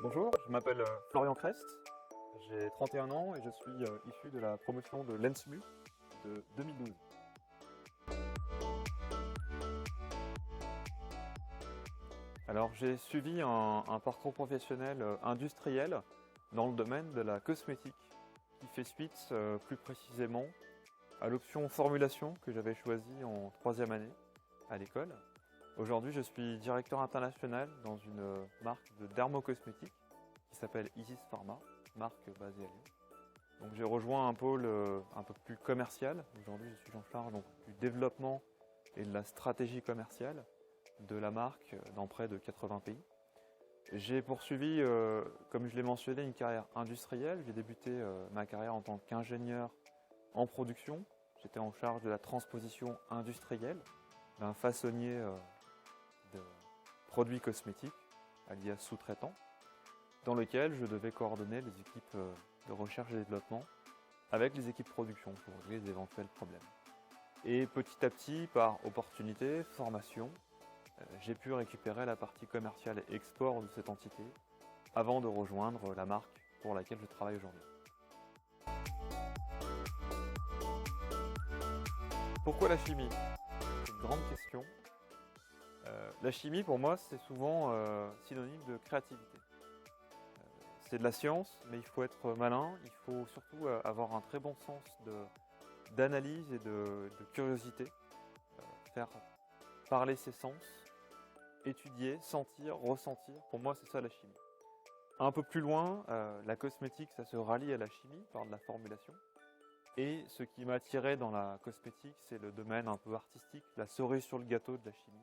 Bonjour, je m'appelle Florian Crest, j'ai 31 ans et je suis issu de la promotion de l'ENSMU de 2012. Alors j'ai suivi un parcours professionnel industriel dans le domaine de la cosmétique qui fait suite plus précisément à l'option formulation que j'avais choisie en troisième année à l'école. Aujourd'hui je suis directeur international dans une marque de dermocosmétique qui s'appelle Isis Pharma, marque basée à Lyon. Donc j'ai rejoint un pôle un peu plus commercial. Aujourd'hui je suis en charge donc, du développement et de la stratégie commerciale de la marque dans près de 80 pays. J'ai poursuivi, comme je l'ai mentionné, une carrière industrielle. J'ai débuté ma carrière en tant qu'ingénieur en production. J'étais en charge de la transposition industrielle d'un façonnier de produits cosmétiques, alias sous-traitant, dans lequel je devais coordonner les équipes de recherche et développement avec les équipes production pour régler d'éventuels problèmes. Et petit à petit, par opportunité, formation, j'ai pu récupérer la partie commerciale et export de cette entité avant de rejoindre la marque pour laquelle je travaille aujourd'hui. Pourquoi la chimie? C'est une grande question. La chimie, pour moi, c'est souvent synonyme de créativité. C'est de la science, mais il faut être malin, il faut surtout avoir un très bon sens d'analyse et de curiosité, faire parler ses sens, étudier, sentir, ressentir. Pour moi, c'est ça la chimie. Un peu plus loin, la cosmétique, ça se rallie à la chimie par de la formulation. Et ce qui m'a attiré dans la cosmétique, c'est le domaine un peu artistique, la cerise sur le gâteau de la chimie.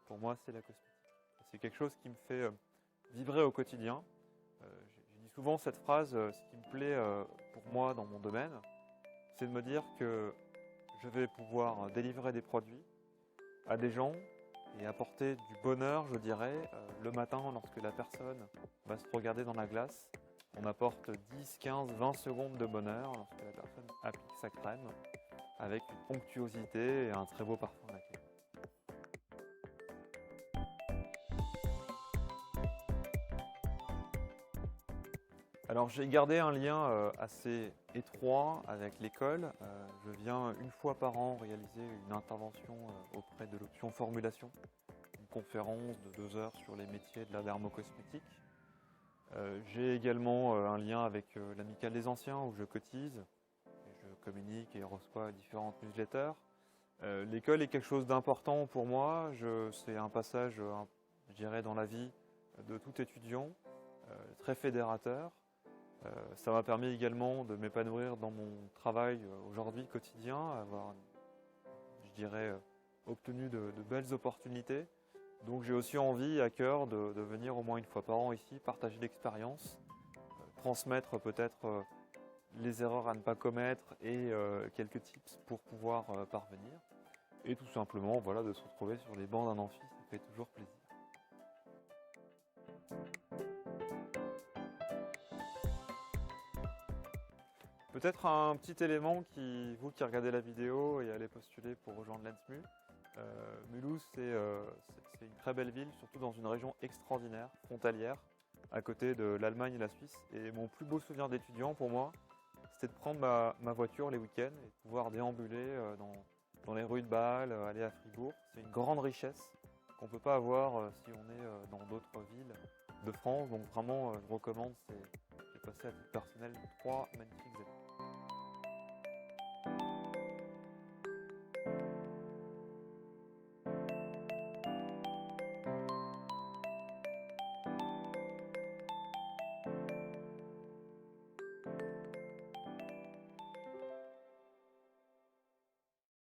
Pour moi, c'est la cosmétique. C'est quelque chose qui me fait vibrer au quotidien. Je dis souvent cette phrase, ce qui me plaît pour moi dans mon domaine, c'est de me dire que je vais pouvoir délivrer des produits à des gens et apporter du bonheur, je dirais, le matin lorsque la personne va se regarder dans la glace. On apporte 10, 15, 20 secondes de bonheur lorsque la personne applique sa crème avec une onctuosité et un très beau parfum à la clé. Alors j'ai gardé un lien assez étroit avec l'école. Je viens une fois par an réaliser une intervention auprès de l'option formulation, une conférence de 2 heures sur les métiers de la dermocosmétique. J'ai également un lien avec l'Amicale des Anciens où je cotise, et je communique et reçois différentes newsletters. L'école est quelque chose d'important pour moi. C'est un passage, je dirais, dans la vie de tout étudiant, très fédérateur. Ça m'a permis également de m'épanouir dans mon travail aujourd'hui quotidien, avoir, je dirais, obtenu de belles opportunités. Donc j'ai aussi envie à cœur de venir au moins une fois par an ici, partager l'expérience, transmettre peut-être les erreurs à ne pas commettre et quelques tips pour pouvoir parvenir. Et tout simplement voilà, de se retrouver sur les bancs d'un amphi, ça fait toujours plaisir. Peut-être un petit élément qui, vous qui regardez la vidéo et allez postuler pour rejoindre l'ENSMU, Mulhouse c'est une très belle ville, surtout dans une région extraordinaire, frontalière, à côté de l'Allemagne et la Suisse. Et mon plus beau souvenir d'étudiant pour moi, c'était de prendre ma voiture les week-ends et de pouvoir déambuler dans les rues de Bâle, aller à Fribourg. C'est une grande richesse qu'on ne peut pas avoir si on est dans d'autres villes de France. Donc vraiment, je recommande, j'ai passé à titre personnel 3 magnifiques étés.